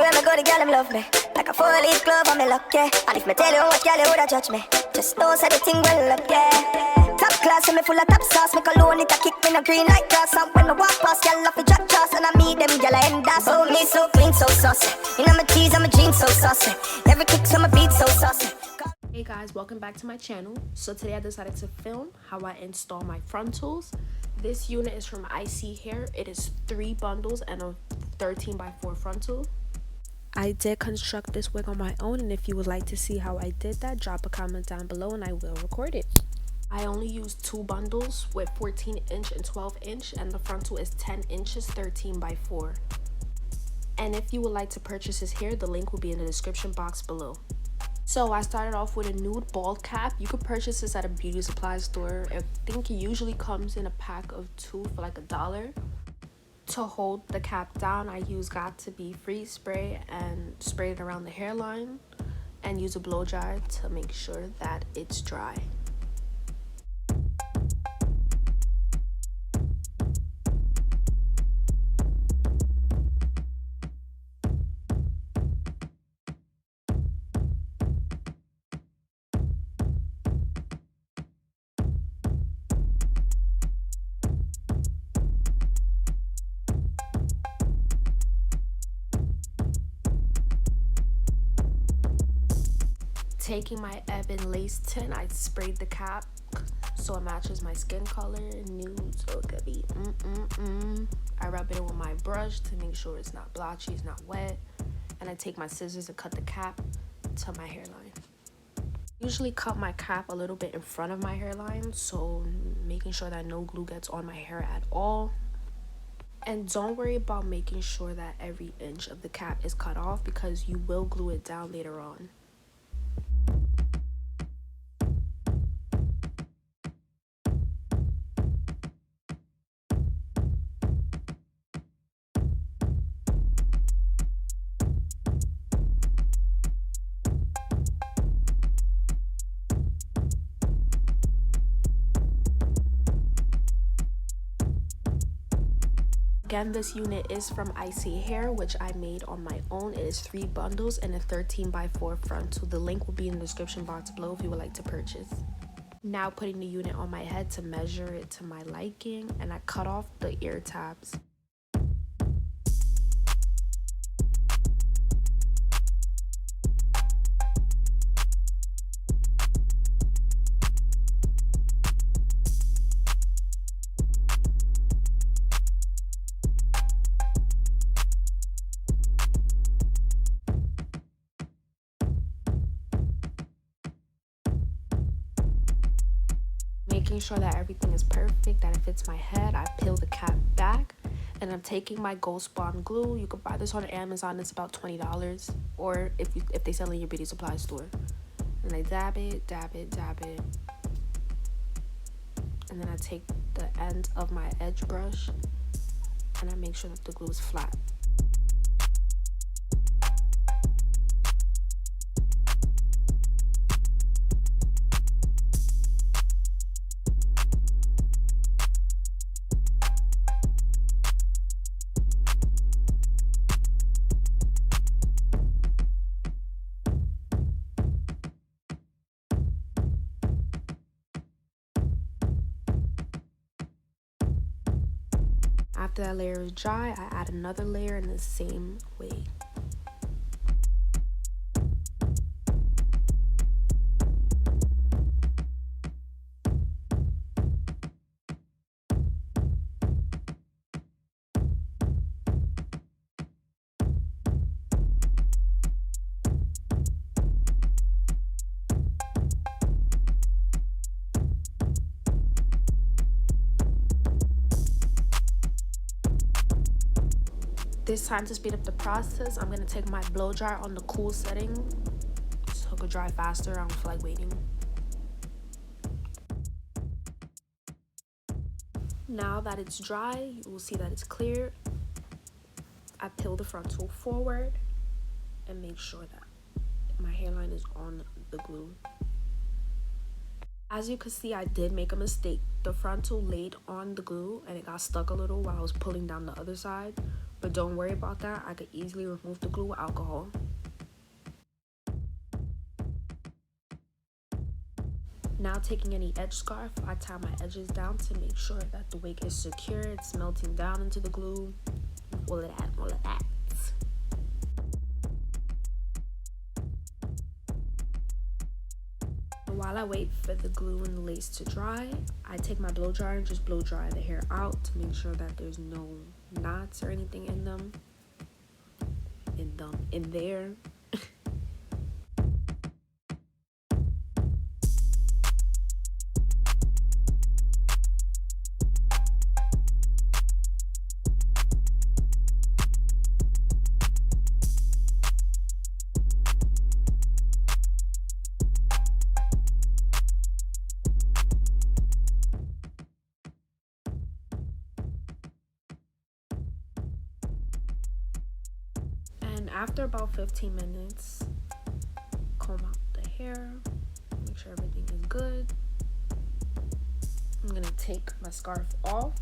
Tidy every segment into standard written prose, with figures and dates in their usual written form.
Everywhere me go, the girl them love me. Like a 4-leaf glove on me luck, yeah. And if me tell you what, girl, you woulda judge me. Just know say the thing well up, yeah. Top class, so me full of top sauce. Me cologne it a kick me no green like grass. And when I walk past, girl love it drop toss. And I meet them, girl I end that. So me so clean, so saucy. You know my tees and my jeans so saucy. Every kick so my beat so saucy. Hey guys, welcome back to my channel. So today I decided to film how I install my frontals. This unit is from Isee hair. It is 3 bundles and a 13x4 frontal. I did construct this wig on my own, and if you would like to see how I did that, drop a comment down below and I will record it. I only used 2 bundles with 14-inch and 12-inch, and the frontal is 10 inches 13x4. And if you would like to purchase his hair, the link will be in the description box below. So I started off with a nude bald cap. You could purchase this at a beauty supply store. I think it usually comes in a pack of 2 for like $1. To hold the cap down, I use Got To Be freeze spray and spray it around the hairline and use a blow dryer to make sure that it's dry. Taking my Ebon lace tint, I sprayed the cap so it matches my skin color, nude, so it could be I rub it in with my brush to make sure it's not blotchy, it's not wet, and I take my scissors and cut the cap to my hairline. Usually cut my cap a little bit in front of my hairline, so making sure that no glue gets on my hair at all. And don't worry about making sure that every inch of the cap is cut off, because you will glue it down later on. Again, this unit is from Isee hair, which I made on my own. It is 3 bundles and a 13x4 frontal. The link will be in the description box below if you would like to purchase. Now putting the unit on my head to measure it to my liking, and I cut off the ear tabs. Making sure that everything is perfect, that it fits my head, I peel the cap back, and I'm taking my Ghost Bond glue. You can buy this on Amazon. It's about $20, or if they sell it in your beauty supply store. And I dab it, dab it, dab it, and then I take the end of my edge brush and I make sure that the glue is flat. After that layer is dry, I add another layer in the same way. This time, to speed up the process, I'm going to take my blow dryer on the cool setting so it could dry faster. I don't feel like waiting. Now that it's dry, you will see that it's clear. I peel the frontal forward and make sure that my hairline is on the glue. As you can see, I did make a mistake. The frontal laid on the glue and it got stuck a little while I was pulling down the other side, But don't worry about that. I could easily remove the glue with alcohol. Now taking any edge scarf, I tie my edges down to make sure that the wig is secure. It's melting down into the glue. All of that, all of that. While I wait for the glue and the lace to dry, I take my blow dryer and just blow dry the hair out to make sure that there's no knots or anything in them. In there. After about 15 minutes, comb out the hair, make sure everything is good. I'm gonna take my scarf off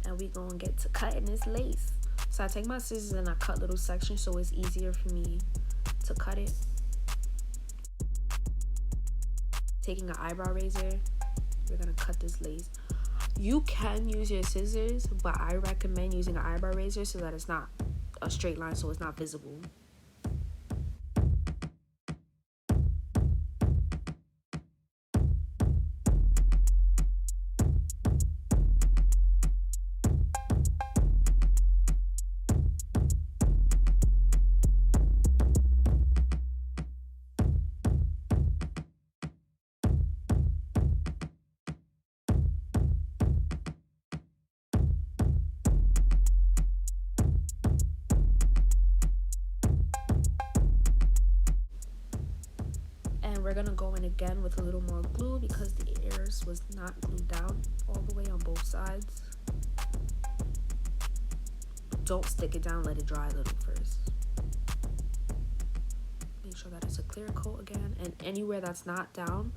and we gonna get to cutting this lace. So I take my scissors and I cut little sections so it's easier for me to cut it. Taking an eyebrow razor, we're gonna cut this lace. You can use your scissors, but I recommend using an eyebrow razor so that it's not a straight line, so it's not visible. We're gonna go in again with a little more glue because the ears was not glued down all the way on both sides. Don't stick it down, let it dry a little first. Make sure that it's a clear coat again, and anywhere that's not down,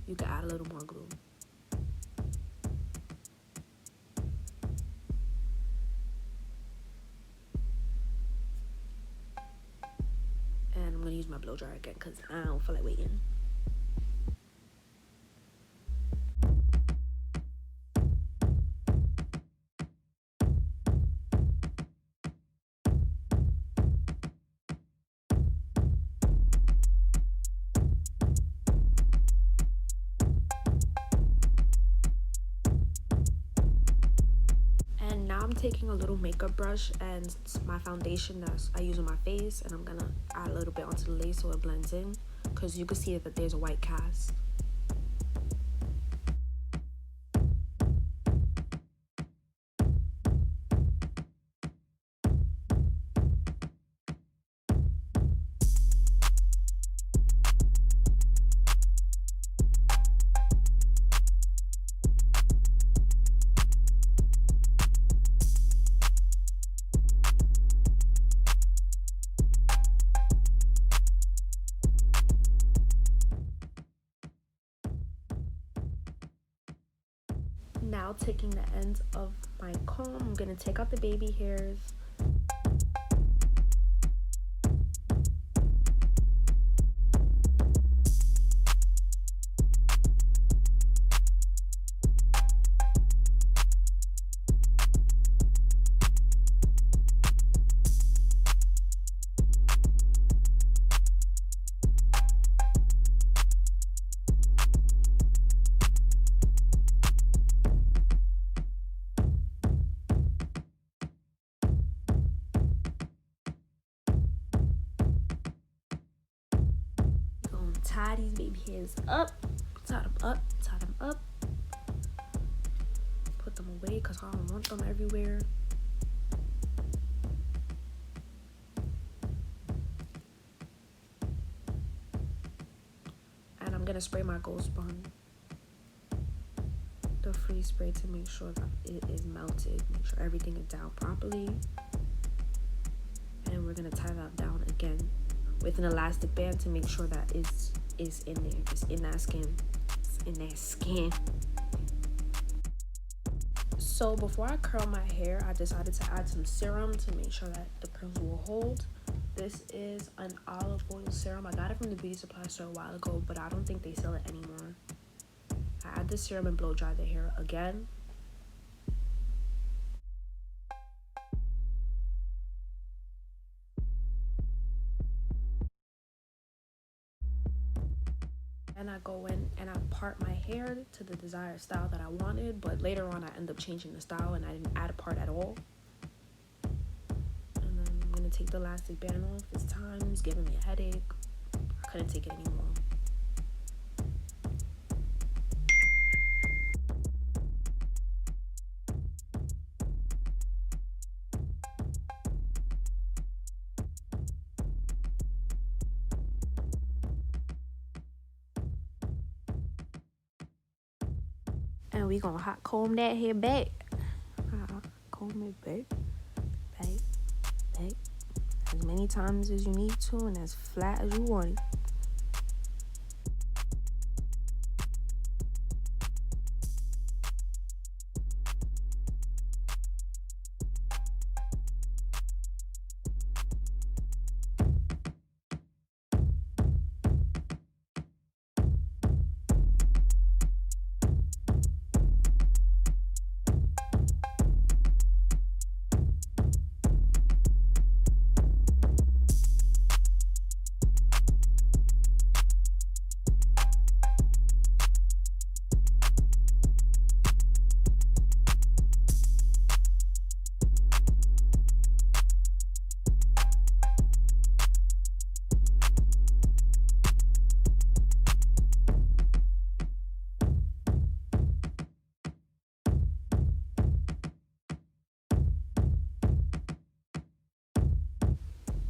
you can add a little more glue. And I'm gonna use my blow dryer again because I don't feel like waiting. I'm taking a little makeup brush and my foundation that I use on my face, and I'm gonna add a little bit onto the lace so it blends in, because you can see that there's a white cast. Now taking the ends of my comb, I'm gonna take out the baby hairs. Tie these baby hairs up, tie them up, tie them up. Put them away because I don't want them everywhere. And I'm gonna spray my Gold Spun, the free spray, to make sure that it is melted, make sure everything is down properly. And we're gonna tie that down again with an elastic band to make sure that it's in there, it's in that skin, it's in that skin. So before I curl my hair, I decided to add some serum to make sure that the curls will hold. This is an olive oil serum. I got it from the beauty supply store a while ago, but I don't think they sell it anymore. I add the serum and blow dry the hair again. And I go in and I part my hair to the desired style that I wanted, but later on I end up changing the style and I didn't add a part at all. And then I'm gonna take the elastic band off. This time it's giving me a headache. I couldn't take it anymore. And we gonna hot comb that hair back. Comb it back, as many times as you need to and as flat as you want it.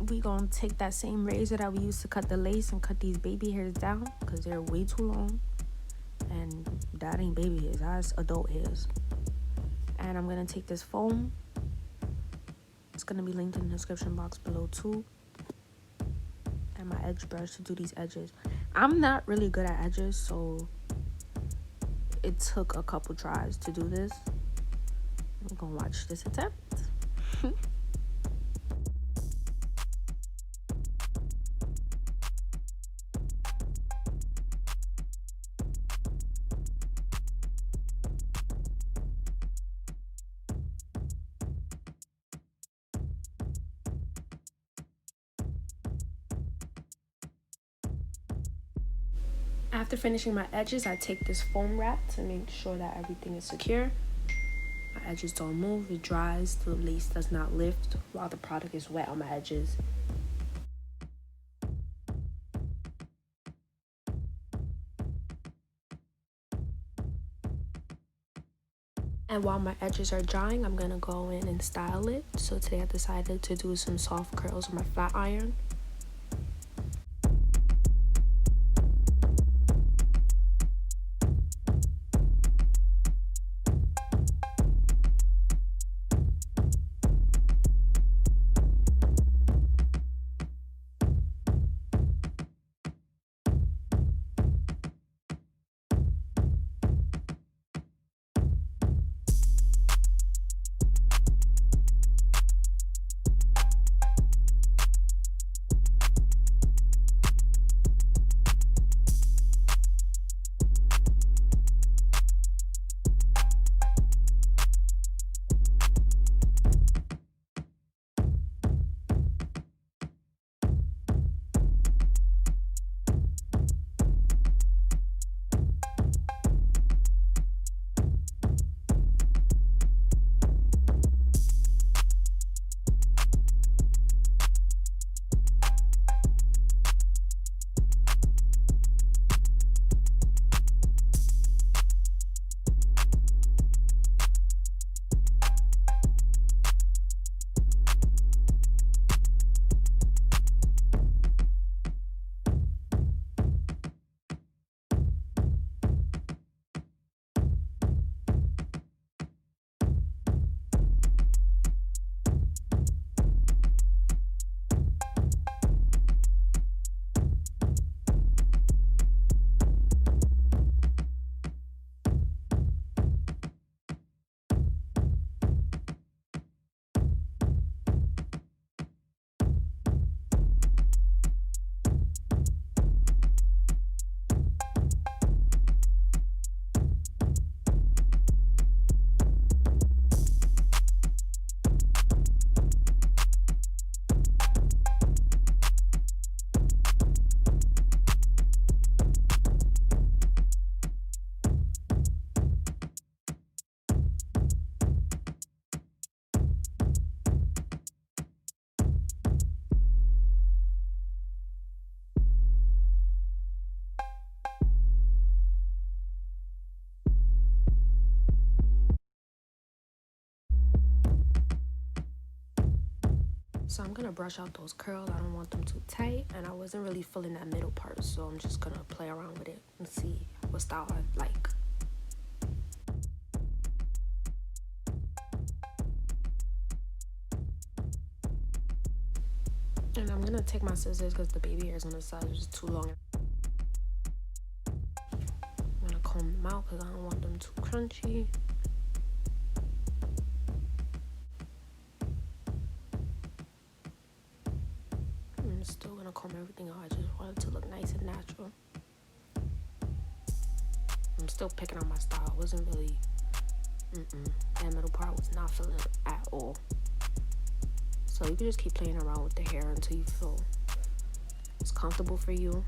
We gonna take that same razor that we used to cut the lace and cut these baby hairs down because they're way too long, and that ain't baby hairs, that's adult hairs. And I'm gonna take this foam. It's gonna be linked in the description box below too, and my edge brush to do these edges. I'm not really good at edges, so it took a couple tries to do this. I'm gonna watch this attempt. After finishing my edges, I take this foam wrap to make sure that everything is secure. My edges don't move, it dries, the lace does not lift while the product is wet on my edges. And while my edges are drying, I'm gonna go in and style it. So today I decided to do some soft curls with my flat iron. So I'm gonna brush out those curls. I don't want them too tight, and I wasn't really feeling that middle part, so I'm just gonna play around with it and see what style I like. And I'm gonna take my scissors because the baby hairs on the side is just too long. I'm gonna comb them out because I don't want them too crunchy. I'm still gonna comb everything out. I just want it to look nice and natural. I'm still picking out my style. I wasn't really, that middle part was not feeling it at all. So you can just keep playing around with the hair until you feel it's comfortable for you.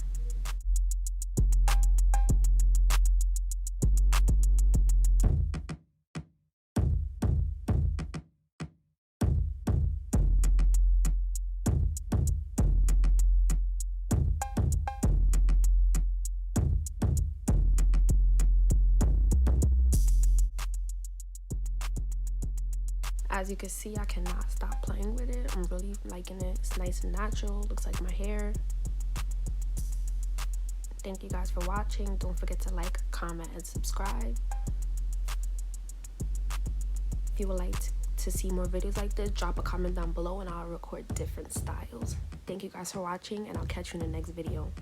As you can see, I cannot stop playing with it. I'm really liking it. It's nice and natural. Looks like my hair. Thank you guys for watching. Don't forget to like, comment, and subscribe. If you would like to see more videos like this, drop a comment down below and I'll record different styles. Thank you guys for watching, and I'll catch you in the next video.